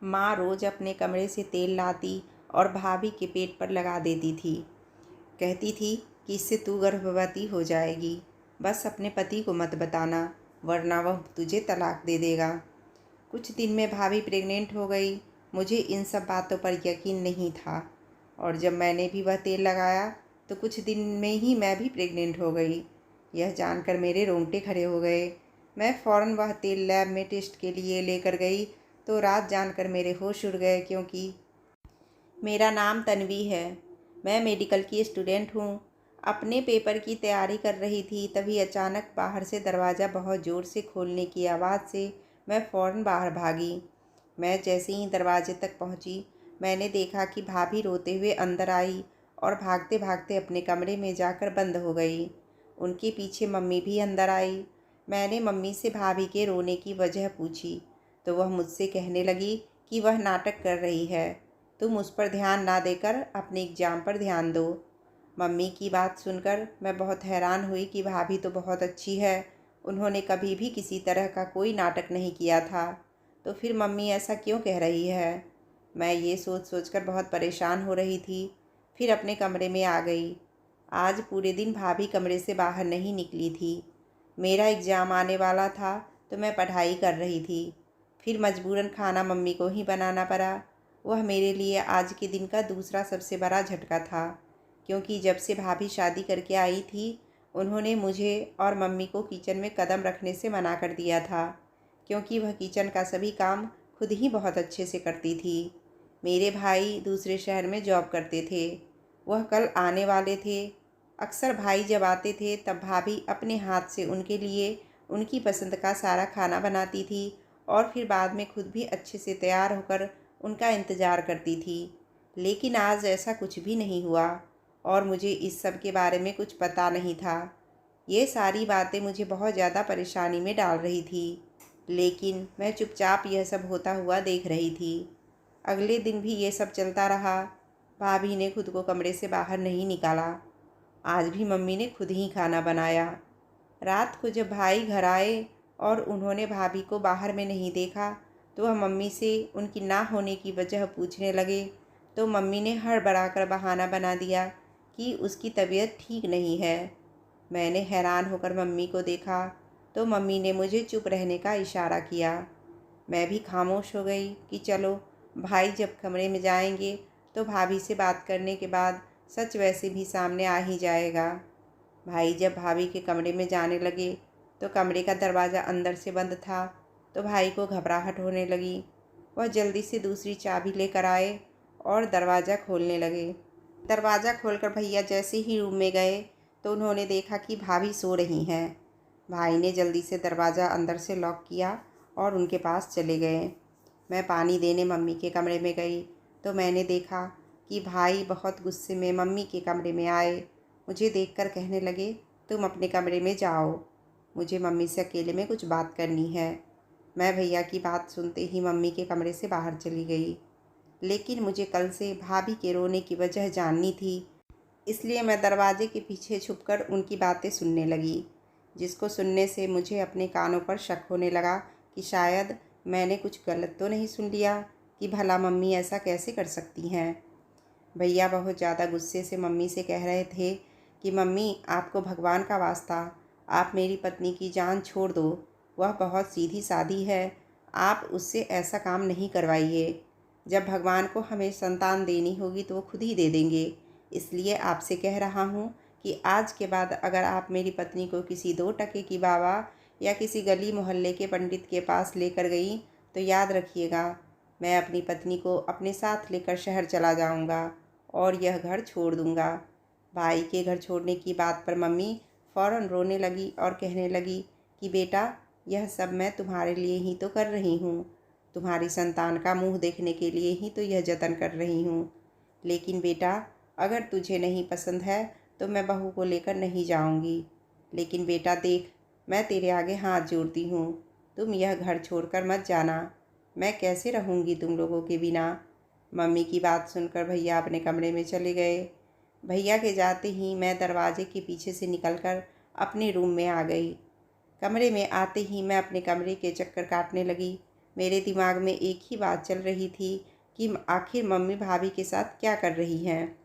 माँ रोज़ अपने कमरे से तेल लाती और भाभी के पेट पर लगा देती थी। कहती थी कि इससे तू गर्भवती हो जाएगी, बस अपने पति को मत बताना वरना वह तुझे तलाक दे देगा। कुछ दिन में भाभी प्रेग्नेंट हो गई। मुझे इन सब बातों पर यकीन नहीं था और जब मैंने भी वह तेल लगाया तो कुछ दिन में ही मैं भी प्रेग्नेंट हो गई। यह जानकर मेरे रोंगटे खड़े हो गए। मैं फ़ौरन वह तेल लैब में टेस्ट के लिए लेकर गई तो रात जानकर मेरे होश उड़ गए, क्योंकि मेरा नाम तन्वी है। मैं मेडिकल की स्टूडेंट हूँ। अपने पेपर की तैयारी कर रही थी, तभी अचानक बाहर से दरवाज़ा बहुत ज़ोर से खोलने की आवाज़ से मैं फ़ौरन बाहर भागी। मैं जैसे ही दरवाजे तक पहुँची, मैंने देखा कि भाभी रोते हुए अंदर आई और भागते भागते अपने कमरे में जाकर बंद हो गई। उनके पीछे मम्मी भी अंदर आई। मैंने मम्मी से भाभी के रोने की वजह पूछी तो वह मुझसे कहने लगी कि वह नाटक कर रही है, तुम उस पर ध्यान ना देकर अपने एग्ज़ाम पर ध्यान दो। मम्मी की बात सुनकर मैं बहुत हैरान हुई कि भाभी तो बहुत अच्छी है, उन्होंने कभी भी किसी तरह का कोई नाटक नहीं किया था, तो फिर मम्मी ऐसा क्यों कह रही है। मैं ये सोच सोचकर बहुत परेशान हो रही थी। फिर अपने कमरे में आ गई। आज पूरे दिन भाभी कमरे से बाहर नहीं निकली थी। मेरा एग्ज़ाम आने वाला था तो मैं पढ़ाई कर रही थी। फिर मजबूरन खाना मम्मी को ही बनाना पड़ा। वह मेरे लिए आज के दिन का दूसरा सबसे बड़ा झटका था, क्योंकि जब से भाभी शादी करके आई थी उन्होंने मुझे और मम्मी को किचन में कदम रखने से मना कर दिया था, क्योंकि वह किचन का सभी काम खुद ही बहुत अच्छे से करती थी। मेरे भाई दूसरे शहर में जॉब करते थे, वह कल आने वाले थे। अक्सर भाई जब आते थे तब भाभी अपने हाथ से उनके लिए उनकी पसंद का सारा खाना बनाती थी और फिर बाद में खुद भी अच्छे से तैयार होकर उनका इंतज़ार करती थी। लेकिन आज ऐसा कुछ भी नहीं हुआ और मुझे इस सब के बारे में कुछ पता नहीं था। ये सारी बातें मुझे बहुत ज़्यादा परेशानी में डाल रही थी, लेकिन मैं चुपचाप यह सब होता हुआ देख रही थी। अगले दिन भी ये सब चलता रहा। भाभी ने खुद को कमरे से बाहर नहीं निकाला। आज भी मम्मी ने खुद ही खाना बनाया। रात को जब भाई घर आए और उन्होंने भाभी को बाहर में नहीं देखा तो वह मम्मी से उनकी ना होने की वजह पूछने लगे, तो मम्मी ने हड़बड़ाकर बहाना बना दिया कि उसकी तबीयत ठीक नहीं है। मैंने हैरान होकर मम्मी को देखा तो मम्मी ने मुझे चुप रहने का इशारा किया। मैं भी खामोश हो गई कि चलो, भाई जब कमरे में जाएंगे तो भाभी से बात करने के बाद सच वैसे भी सामने आ ही जाएगा। भाई जब भाभी के कमरे में जाने लगे तो कमरे का दरवाज़ा अंदर से बंद था, तो भाई को घबराहट होने लगी। वह जल्दी से दूसरी चाबी लेकर आए और दरवाज़ा खोलने लगे। दरवाज़ा खोलकर भैया जैसे ही रूम में गए तो उन्होंने देखा कि भाभी सो रही हैं। भाई ने जल्दी से दरवाज़ा अंदर से लॉक किया और उनके पास चले गए। मैं पानी देने मम्मी के कमरे में गई तो मैंने देखा कि भाई बहुत गुस्से में मम्मी के कमरे में आए। मुझे देखकर कहने लगे, तुम अपने कमरे में जाओ, मुझे मम्मी से अकेले में कुछ बात करनी है। मैं भैया की बात सुनते ही मम्मी के कमरे से बाहर चली गई। लेकिन मुझे कल से भाभी के रोने की वजह जाननी थी, इसलिए मैं दरवाजे के पीछे छुपकर उनकी बातें सुनने लगी, जिसको सुनने से मुझे अपने कानों पर शक होने लगा कि शायद मैंने कुछ गलत तो नहीं सुन लिया, कि भला मम्मी ऐसा कैसे कर सकती हैं। भैया बहुत ज़्यादा गुस्से से मम्मी से कह रहे थे कि मम्मी, आपको भगवान का वास्ता, आप मेरी पत्नी की जान छोड़ दो, वह बहुत सीधी सादी है, आप उससे ऐसा काम नहीं करवाइए। जब भगवान को हमें संतान देनी होगी तो वो खुद ही दे देंगे। इसलिए आपसे कह रहा हूँ कि आज के बाद अगर आप मेरी पत्नी को किसी 2 टके की बाबा या किसी गली मोहल्ले के पंडित के पास लेकर गई तो याद रखिएगा, मैं अपनी पत्नी को अपने साथ लेकर शहर चला जाऊँगा और यह घर छोड़ दूँगा। भाई के घर छोड़ने की बात पर मम्मी फ़ौरन रोने लगी और कहने लगी कि बेटा, यह सब मैं तुम्हारे लिए ही तो कर रही हूँ, तुम्हारी संतान का मुंह देखने के लिए ही तो यह जतन कर रही हूँ। लेकिन बेटा, अगर तुझे नहीं पसंद है तो मैं बहू को लेकर नहीं जाऊँगी। लेकिन बेटा देख, मैं तेरे आगे हाथ जोड़ती हूँ, तुम यह घर छोड़कर मत जाना। मैं कैसे रहूँगी तुम लोगों के बिना। मम्मी की बात सुनकर भैया अपने कमरे में चले गए। भैया के जाते ही मैं दरवाजे के पीछे से निकलकर अपने रूम में आ गई। कमरे में आते ही मैं अपने कमरे के चक्कर काटने लगी। मेरे दिमाग में एक ही बात चल रही थी कि आखिर मम्मी भाभी के साथ क्या कर रही हैं।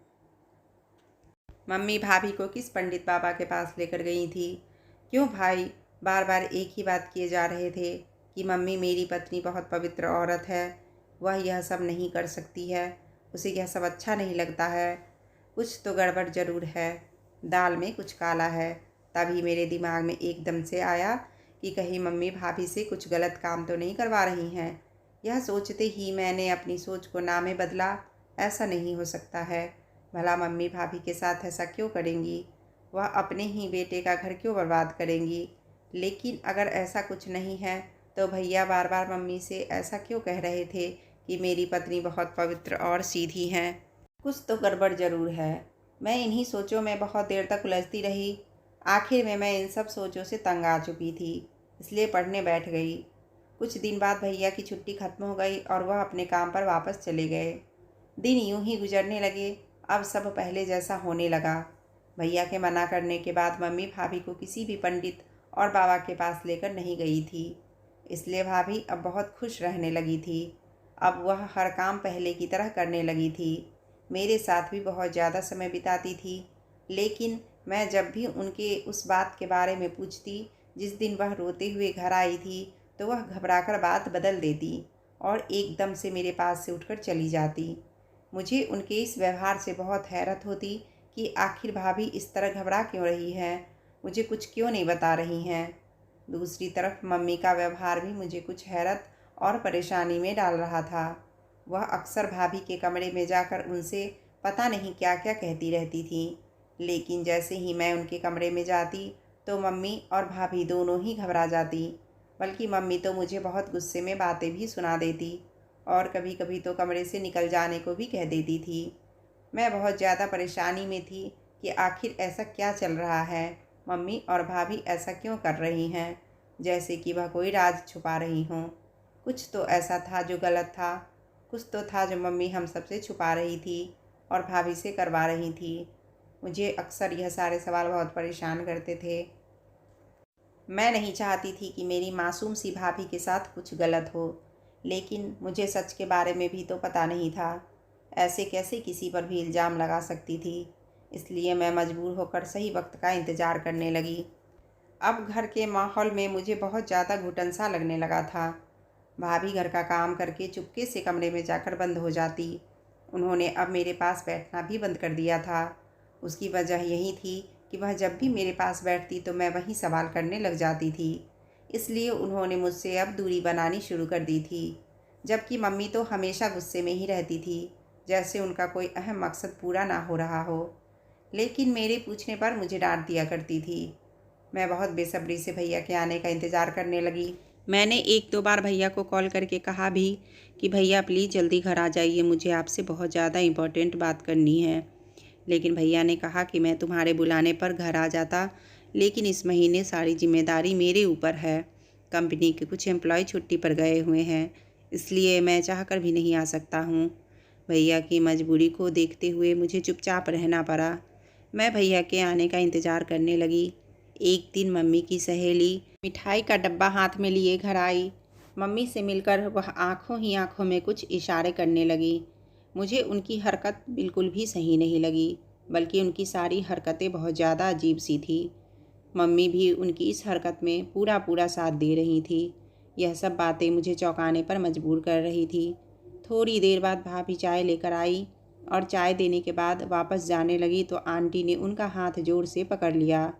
मम्मी भाभी को किस पंडित बाबा के पास लेकर गई थी? क्यों भाई बार बार एक ही बात किए जा रहे थे कि मम्मी मेरी पत्नी बहुत पवित्र औरत है, वह यह सब नहीं कर सकती है, उसे यह सब अच्छा नहीं लगता है। कुछ तो गड़बड़ ज़रूर है, दाल में कुछ काला है। तभी मेरे दिमाग में एकदम से आया कि कहीं मम्मी भाभी से कुछ गलत काम तो नहीं करवा रही हैं। यह सोचते ही मैंने अपनी सोच को ना में बदला। ऐसा नहीं हो सकता है, भला मम्मी भाभी के साथ ऐसा क्यों करेंगी? वह अपने ही बेटे का घर क्यों बर्बाद करेंगी? लेकिन अगर ऐसा कुछ नहीं है तो भैया बार बार मम्मी से ऐसा क्यों कह रहे थे कि मेरी पत्नी बहुत पवित्र और सीधी हैं? कुछ तो गड़बड़ ज़रूर है। मैं इन्हीं सोचों में बहुत देर तक उलझती रही। आखिर में मैं इन सब सोचों से तंग आ चुकी थी, इसलिए पढ़ने बैठ गई। कुछ दिन बाद भैया की छुट्टी खत्म हो गई और वह अपने काम पर वापस चले गए। दिन यूं ही गुजरने लगे। अब सब पहले जैसा होने लगा। भैया के मना करने के बाद मम्मी भाभी को किसी भी पंडित और बाबा के पास लेकर नहीं गई थी, इसलिए भाभी अब बहुत खुश रहने लगी थी। अब वह हर काम पहले की तरह करने लगी थी। मेरे साथ भी बहुत ज़्यादा समय बिताती थी। लेकिन मैं जब भी उनके उस बात के बारे में पूछती जिस दिन वह रोते हुए घर आई थी, तो वह घबराकर बात बदल देती और एकदम से मेरे पास से उठकर चली जाती। मुझे उनके इस व्यवहार से बहुत हैरत होती कि आखिर भाभी इस तरह घबरा क्यों रही हैं, मुझे कुछ क्यों नहीं बता रही हैं। दूसरी तरफ मम्मी का व्यवहार भी मुझे कुछ हैरत और परेशानी में डाल रहा था। वह अक्सर भाभी के कमरे में जाकर उनसे पता नहीं क्या क्या कहती रहती थी, लेकिन जैसे ही मैं उनके कमरे में जाती तो मम्मी और भाभी दोनों ही घबरा जाती। बल्कि मम्मी तो मुझे बहुत गुस्से में बातें भी सुना देती और कभी कभी तो कमरे से निकल जाने को भी कह देती थी। मैं बहुत ज़्यादा परेशानी में थी कि आखिर ऐसा क्या चल रहा है, मम्मी और भाभी ऐसा क्यों कर रही हैं, जैसे कि वह कोई राज छुपा रही हों। कुछ तो ऐसा था जो गलत था, कुछ तो था जो मम्मी हम सबसे छुपा रही थी और भाभी से करवा रही थी। मुझे अक्सर यह सारे सवाल बहुत परेशान करते थे। मैं नहीं चाहती थी कि मेरी मासूम सी भाभी के साथ कुछ गलत हो, लेकिन मुझे सच के बारे में भी तो पता नहीं था। ऐसे कैसे किसी पर भी इल्ज़ाम लगा सकती थी। इसलिए मैं मजबूर होकर सही वक्त का इंतज़ार करने लगी। अब घर के माहौल में मुझे बहुत ज़्यादा घुटन सा लगने लगा था। भाभी घर का काम करके चुपके से कमरे में जाकर बंद हो जाती। उन्होंने अब मेरे पास बैठना भी बंद कर दिया था। उसकी वजह यही थी कि वह जब भी मेरे पास बैठती तो मैं वहीं सवाल करने लग जाती थी। इसलिए उन्होंने मुझसे अब दूरी बनानी शुरू कर दी थी। जबकि मम्मी तो हमेशा गुस्से में ही रहती थी, जैसे उनका कोई अहम मकसद पूरा ना हो रहा हो। लेकिन मेरे पूछने पर मुझे डांट दिया करती थी। मैं बहुत बेसब्री से भैया के आने का इंतज़ार करने लगी। मैंने एक दो बार भैया को कॉल करके कहा भी कि भैया प्लीज़ जल्दी घर आ जाइए, मुझे आपसे बहुत ज़्यादा इम्पोर्टेंट बात करनी है। लेकिन भैया ने कहा कि मैं तुम्हारे बुलाने पर घर आ जाता, लेकिन इस महीने सारी जिम्मेदारी मेरे ऊपर है। कंपनी के कुछ एम्प्लॉय छुट्टी पर गए हुए हैं, इसलिए मैं चाहकर भी नहीं आ सकता हूँ। भैया की मजबूरी को देखते हुए मुझे चुपचाप रहना पड़ा। मैं भैया के आने का इंतज़ार करने लगी। एक दिन मम्मी की सहेली मिठाई का डब्बा हाथ में लिए घर आई। मम्मी से मिलकर वह आंखों ही आंखों में कुछ इशारे करने लगी। मुझे उनकी हरकत बिल्कुल भी सही नहीं लगी, बल्कि उनकी सारी हरकतें बहुत ज़्यादा अजीब सी थी। मम्मी भी उनकी इस हरकत में पूरा पूरा साथ दे रही थी। यह सब बातें मुझे चौंकाने पर मजबूर कर रही थी। थोड़ी देर बाद भाभी चाय लेकर आई और चाय देने के बाद वापस जाने लगी तो आंटी ने उनका हाथ जोर से पकड़ लिया।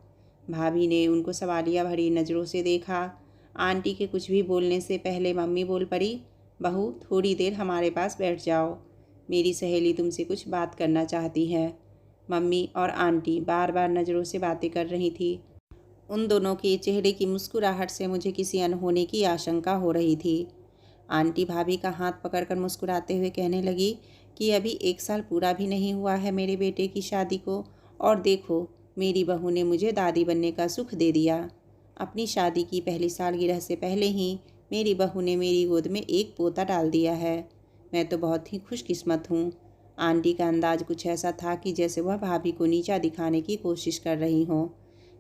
भाभी ने उनको सवालिया भरी नज़रों से देखा। आंटी के कुछ भी बोलने से पहले मम्मी बोल पड़ी, बहू थोड़ी देर हमारे पास बैठ जाओ, मेरी सहेली तुमसे कुछ बात करना चाहती है। मम्मी और आंटी बार बार नज़रों से बातें कर रही थी। उन दोनों के चेहरे की मुस्कुराहट से मुझे किसी अनहोनी की आशंका हो रही थी। आंटी भाभी का हाथ पकड़कर मुस्कुराते हुए कहने लगी कि अभी 1 साल पूरा भी नहीं हुआ है मेरे बेटे की शादी को, और देखो मेरी बहू ने मुझे दादी बनने का सुख दे दिया। अपनी शादी की पहली सालगिरह से पहले ही मेरी बहू ने मेरी गोद में एक पोता डाल दिया है। मैं तो बहुत ही खुशकिस्मत हूँ। आंटी का अंदाज कुछ ऐसा था कि जैसे वह भाभी को नीचा दिखाने की कोशिश कर रही हो।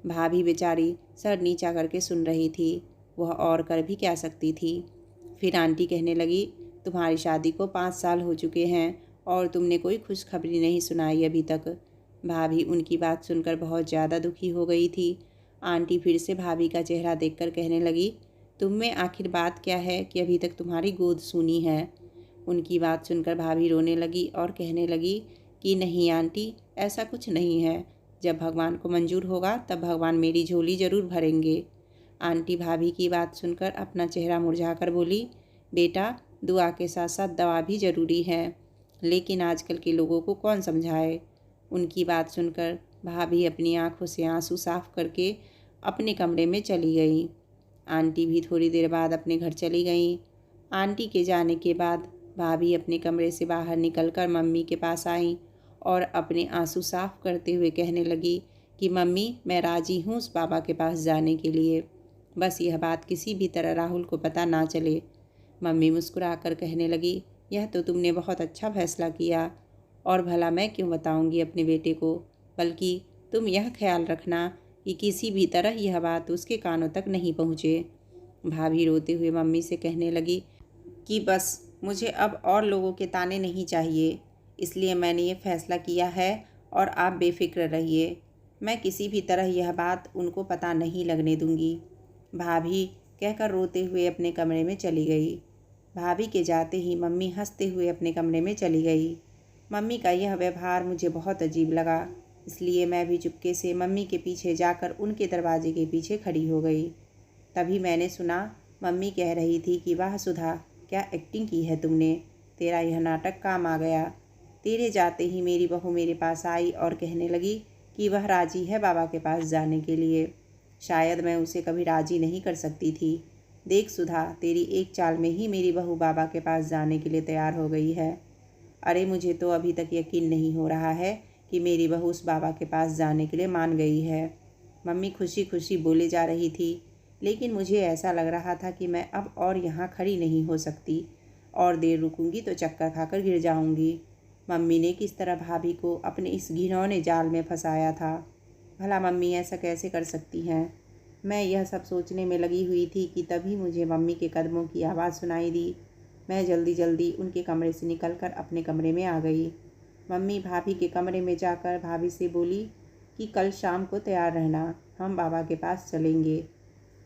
भाभी बेचारी सर नीचा करके सुन रही थी। वह और कर भी क्या सकती थी। फिर आंटी कहने लगी, तुम्हारी शादी को 5 साल हो चुके हैं और तुमने कोई खुशखबरी नहीं सुनाई अभी तक। भाभी उनकी बात सुनकर बहुत ज़्यादा दुखी हो गई थी। आंटी फिर से भाभी का चेहरा देखकर कहने लगी, तुम में आखिर बात क्या है कि अभी तक तुम्हारी गोद सूनी है। उनकी बात सुनकर भाभी रोने लगी और कहने लगी कि नहीं आंटी, ऐसा कुछ नहीं है। जब भगवान को मंजूर होगा तब भगवान मेरी झोली ज़रूर भरेंगे। आंटी भाभी की बात सुनकर अपना चेहरा मुरझाकर बोली, बेटा, दुआ के साथ साथ दवा भी ज़रूरी है, लेकिन आजकल के लोगों को कौन समझाए। उनकी बात सुनकर भाभी अपनी आंखों से आंसू साफ करके अपने कमरे में चली गई। आंटी भी थोड़ी देर बाद अपने घर चली गई। आंटी के जाने के बाद भाभी अपने कमरे से बाहर निकलकर मम्मी के पास आई और अपने आंसू साफ करते हुए कहने लगी कि मम्मी, मैं राज़ी हूँ उस बाबा के पास जाने के लिए, बस यह बात किसी भी तरह राहुल को पता ना चले। मम्मी मुस्कुराकर कहने लगी, यह तो तुमने बहुत अच्छा फैसला किया, और भला मैं क्यों बताऊंगी अपने बेटे को, बल्कि तुम यह ख्याल रखना कि किसी भी तरह यह बात उसके कानों तक नहीं पहुँचे। भाभी रोते हुए मम्मी से कहने लगी कि बस मुझे अब और लोगों के ताने नहीं चाहिए, इसलिए मैंने ये फ़ैसला किया है और आप बेफिक्र रहिए। मैं किसी भी तरह यह बात उनको पता नहीं लगने दूंगी। भाभी कहकर रोते हुए अपने कमरे में चली गई। भाभी के जाते ही मम्मी हंसते हुए अपने कमरे में चली गई। मम्मी का यह व्यवहार मुझे बहुत अजीब लगा, इसलिए मैं भी चुपके से मम्मी के पीछे जाकर उनके दरवाजे के पीछे खड़ी हो गई। तभी मैंने सुना मम्मी कह रही थी कि वाह सुधा, क्या एक्टिंग की है तुमने, तेरा यह नाटक काम आ गया। तेरे जाते ही मेरी बहू मेरे पास आई और कहने लगी कि वह राजी है बाबा के पास जाने के लिए। शायद मैं उसे कभी राजी नहीं कर सकती थी। देख सुधा, तेरी एक चाल में ही मेरी बहू बाबा के पास जाने के लिए तैयार हो गई है। अरे मुझे तो अभी तक यकीन नहीं हो रहा है कि मेरी बहू उस बाबा के पास जाने के लिए मान गई है। मम्मी खुशी खुशी बोले जा रही थी, लेकिन मुझे ऐसा लग रहा था कि मैं अब और यहाँ खड़ी नहीं हो सकती, और देर रुकूंगी तो चक्कर खाकर गिर जाऊंगी। मम्मी ने किस तरह भाभी को अपने इस घिनौने जाल में फंसाया था। भला मम्मी ऐसा कैसे कर सकती हैं। मैं यह सब सोचने में लगी हुई थी कि तभी मुझे मम्मी के कदमों की आवाज़ सुनाई दी। मैं जल्दी जल्दी उनके कमरे से निकलकर अपने कमरे में आ गई। मम्मी भाभी के कमरे में जाकर भाभी से बोली कि कल शाम को तैयार रहना, हम बाबा के पास चलेंगे।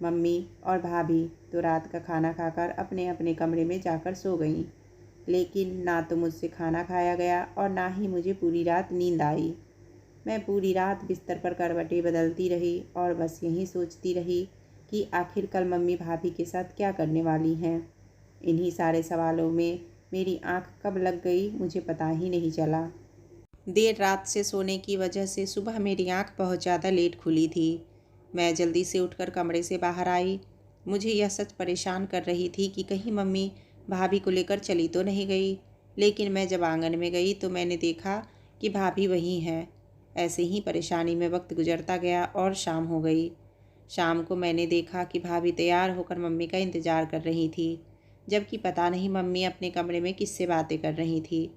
मम्मी और भाभी तो रात का खाना खाकर अपने अपने कमरे में जाकर सो गईं, लेकिन ना तो मुझसे खाना खाया गया और ना ही मुझे पूरी रात नींद आई। मैं पूरी रात बिस्तर पर करवटें बदलती रही और बस यही सोचती रही कि आखिर कल मम्मी भाभी के साथ क्या करने वाली हैं। इन्हीं सारे सवालों में मेरी आंख कब लग गई मुझे पता ही नहीं चला। देर रात से सोने की वजह से सुबह मेरी आंख बहुत ज़्यादा लेट खुली थी। मैं जल्दी से उठकर कमरे से बाहर आई। मुझे यह सच परेशान कर रही थी कि कहीं मम्मी भाभी को लेकर चली तो नहीं गई, लेकिन मैं जब आंगन में गई तो मैंने देखा कि भाभी वहीं है। ऐसे ही परेशानी में वक्त गुजरता गया और शाम हो गई। शाम को मैंने देखा कि भाभी तैयार होकर मम्मी का इंतज़ार कर रही थी, जबकि पता नहीं मम्मी अपने कमरे में किससे बातें कर रही थी।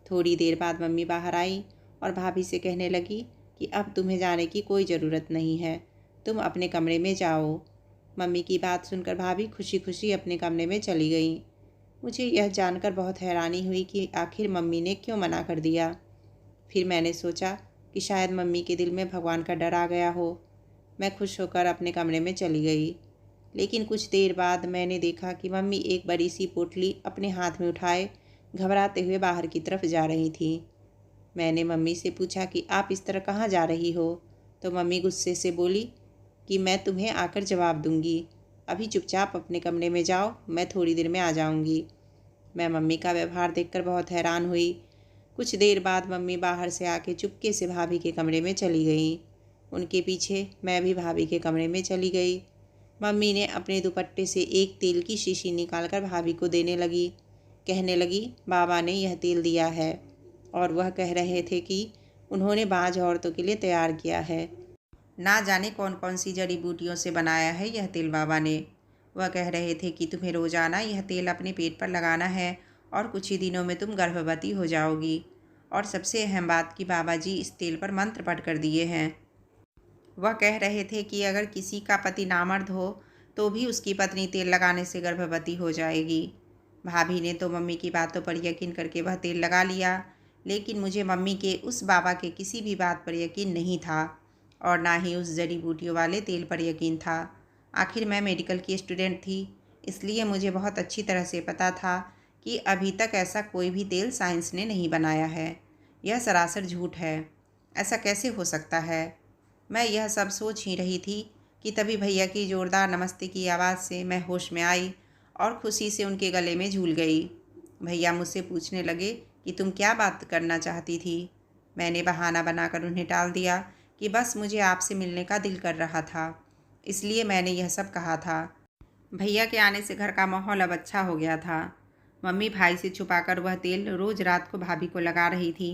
थोड़ी देर बाद मम्मी बाहर आई और भाभी से कहने लगी कि अब तुम्हें जाने की कोई ज़रूरत नहीं है, तुम अपने कमरे में जाओ। मम्मी की बात सुनकर भाभी खुशी खुशी अपने कमरे में चली गई। मुझे यह जानकर बहुत हैरानी हुई कि आखिर मम्मी ने क्यों मना कर दिया। फिर मैंने सोचा कि शायद मम्मी के दिल में भगवान का डर आ गया हो। मैं खुश होकर अपने कमरे में चली गई, लेकिन कुछ देर बाद मैंने देखा कि मम्मी एक बड़ी सी पोटली अपने हाथ में उठाए घबराते हुए बाहर की तरफ जा रही थी। मैंने मम्मी से पूछा कि आप इस तरह कहाँ जा रही हो, तो मम्मी गुस्से से बोली कि मैं तुम्हें आकर जवाब दूंगी, अभी चुपचाप अपने कमरे में जाओ, मैं थोड़ी देर में आ जाऊंगी। मैं मम्मी का व्यवहार देखकर बहुत हैरान हुई। कुछ देर बाद मम्मी बाहर से आके चुपके से भाभी के कमरे में चली गई। उनके पीछे मैं भी भाभी के कमरे में चली गई। मम्मी ने अपने दुपट्टे से एक तेल की शीशी निकालकर भाभी को देने लगी। कहने लगी, बाबा ने यह तेल दिया है, और वह कह रहे थे कि उन्होंने बाँझ औरतों के लिए तैयार किया है। ना जाने कौन कौन सी जड़ी बूटियों से बनाया है यह तेल बाबा ने। वह कह रहे थे कि तुम्हें रोज़ाना यह तेल अपने पेट पर लगाना है और कुछ ही दिनों में तुम गर्भवती हो जाओगी। और सबसे अहम बात कि बाबा जी इस तेल पर मंत्र पढ़ कर दिए हैं। वह कह रहे थे कि अगर किसी का पति नामर्द हो तो भी उसकी पत्नी तेल लगाने से गर्भवती हो जाएगी। भाभी ने तो मम्मी की बातों पर यकीन करके वह तेल लगा लिया, लेकिन मुझे मम्मी के उस बाबा के किसी भी बात पर यकीन नहीं था और ना ही उस जड़ी बूटियों वाले तेल पर यकीन था। आखिर मैं मेडिकल की स्टूडेंट थी, इसलिए मुझे बहुत अच्छी तरह से पता था कि अभी तक ऐसा कोई भी तेल साइंस ने नहीं बनाया है। यह सरासर झूठ है। ऐसा कैसे हो सकता है? मैं यह सब सोच ही रही थी कि तभी भैया की ज़ोरदार नमस्ते की आवाज़ से मैं होश में आई और खुशी से उनके गले में झूल गई। भैया मुझसे पूछने लगे कि तुम क्या बात करना चाहती थी। मैंने बहाना बनाकर उन्हें टाल दिया कि बस मुझे आपसे मिलने का दिल कर रहा था, इसलिए मैंने यह सब कहा था। भैया के आने से घर का माहौल अब अच्छा हो गया था। मम्मी भाई से छुपाकर वह तेल रोज़ रात को भाभी को लगा रही थी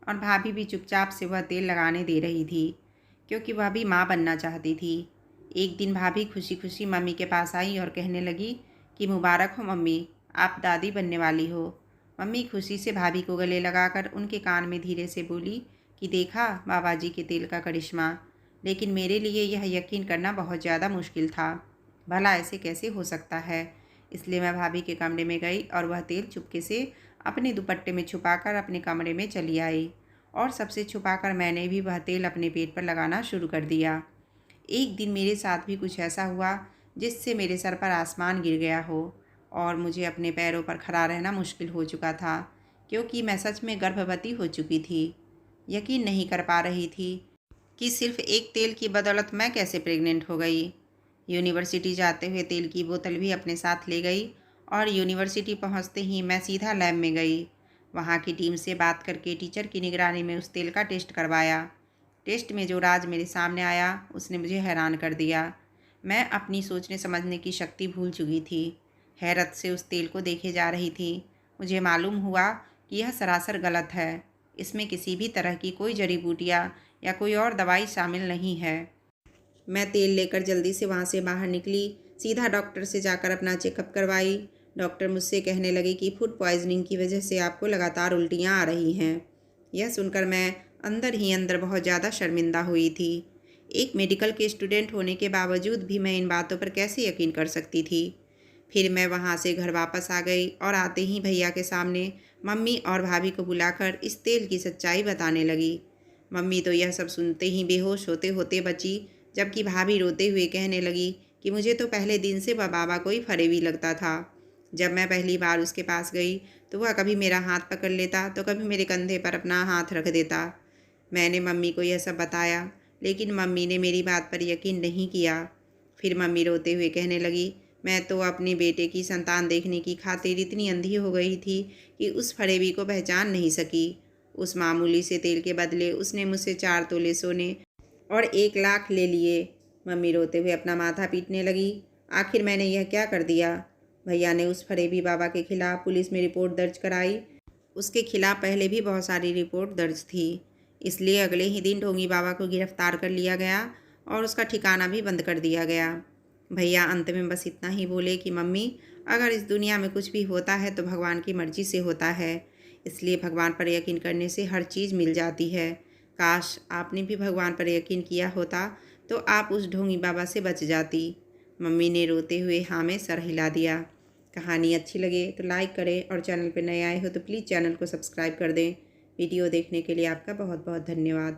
और भाभी भी चुपचाप से वह तेल लगाने दे रही थी, क्योंकि वह भी माँ बनना चाहती थी। एक दिन भाभी खुशी खुशी मम्मी के पास आई और कहने लगी कि मुबारक हो मम्मी, आप दादी बनने वाली हो। मम्मी खुशी से भाभी को गले लगाकर उनके कान में धीरे से बोली कि देखा बाबा जी के तेल का करिश्मा। लेकिन मेरे लिए यह यकीन करना बहुत ज़्यादा मुश्किल था। भला ऐसे कैसे हो सकता है? इसलिए मैं भाभी के कमरे में गई और वह तेल चुपके से अपने दुपट्टे में छुपाकर अपने कमरे में चली आई और सबसे छुपाकर मैंने भी वह तेल अपने पेट पर लगाना शुरू कर दिया। एक दिन मेरे साथ भी कुछ ऐसा हुआ जिससे मेरे सर पर आसमान गिर गया हो और मुझे अपने पैरों पर खड़ा रहना मुश्किल हो चुका था, क्योंकि मैं सच में गर्भवती हो चुकी थी। यकीन नहीं कर पा रही थी कि सिर्फ एक तेल की बदौलत मैं कैसे प्रेग्नेंट हो गई। यूनिवर्सिटी जाते हुए तेल की बोतल भी अपने साथ ले गई और यूनिवर्सिटी पहुंचते ही मैं सीधा लैब में गई। वहां की टीम से बात करके टीचर की निगरानी में उस तेल का टेस्ट करवाया। टेस्ट में जो राज मेरे सामने आया उसने मुझे हैरान कर दिया। मैं अपनी सोचने समझने की शक्ति भूल चुकी थी। हैरत से उस तेल को देखे जा रही थी। मुझे मालूम हुआ कि यह सरासर गलत है। इसमें किसी भी तरह की कोई जड़ी बूटियाँ या कोई और दवाई शामिल नहीं है। मैं तेल लेकर जल्दी से वहाँ से बाहर निकली, सीधा डॉक्टर से जाकर अपना चेकअप करवाई। डॉक्टर मुझसे कहने लगे कि फूड पॉइजनिंग की वजह से आपको लगातार उल्टियाँ आ रही हैं। यह सुनकर मैं अंदर ही अंदर बहुत ज़्यादा शर्मिंदा हुई थी। एक मेडिकल के स्टूडेंट होने के बावजूद भी मैं इन बातों पर कैसे यकीन कर सकती थी। फिर मैं वहाँ से घर वापस आ गई और आते ही भैया के सामने मम्मी और भाभी को बुलाकर इस तेल की सच्चाई बताने लगी। मम्मी तो यह सब सुनते ही बेहोश होते होते बची, जबकि भाभी रोते हुए कहने लगी कि मुझे तो पहले दिन से वह बाबा कोई फरेबी लगता था। जब मैं पहली बार उसके पास गई तो वह कभी मेरा हाथ पकड़ लेता तो कभी मेरे कंधे पर अपना हाथ रख देता। मैंने मम्मी को यह सब बताया, लेकिन मम्मी ने मेरी बात पर यकीन नहीं किया। फिर मम्मी रोते हुए कहने लगी, मैं तो अपने बेटे की संतान देखने की खातिर इतनी अंधी हो गई थी कि उस फरेबी को पहचान नहीं सकी। उस मामूली से तेल के बदले उसने मुझसे 4 तोले सोने और 1 लाख ले लिए। मम्मी रोते हुए अपना माथा पीटने लगी। आखिर मैंने यह क्या कर दिया? भैया ने उस फरेबी बाबा के खिलाफ पुलिस में रिपोर्ट दर्ज कराई। उसके खिलाफ पहले भी बहुत सारी रिपोर्ट दर्ज थी, इसलिए अगले ही दिन ढोंगी बाबा को गिरफ्तार कर लिया गया और उसका ठिकाना भी बंद कर दिया गया। भैया अंत में बस इतना ही बोले कि मम्मी, अगर इस दुनिया में कुछ भी होता है तो भगवान की मर्जी से होता है, इसलिए भगवान पर यकीन करने से हर चीज़ मिल जाती है। काश आपने भी भगवान पर यकीन किया होता तो आप उस ढोंगी बाबा से बच जाती। मम्मी ने रोते हुए हाँ में सर हिला दिया। कहानी अच्छी लगे तो लाइक करें और चैनल पर नए आए हो तो प्लीज़ चैनल को सब्सक्राइब कर दें। वीडियो देखने के लिए आपका बहुत बहुत धन्यवाद।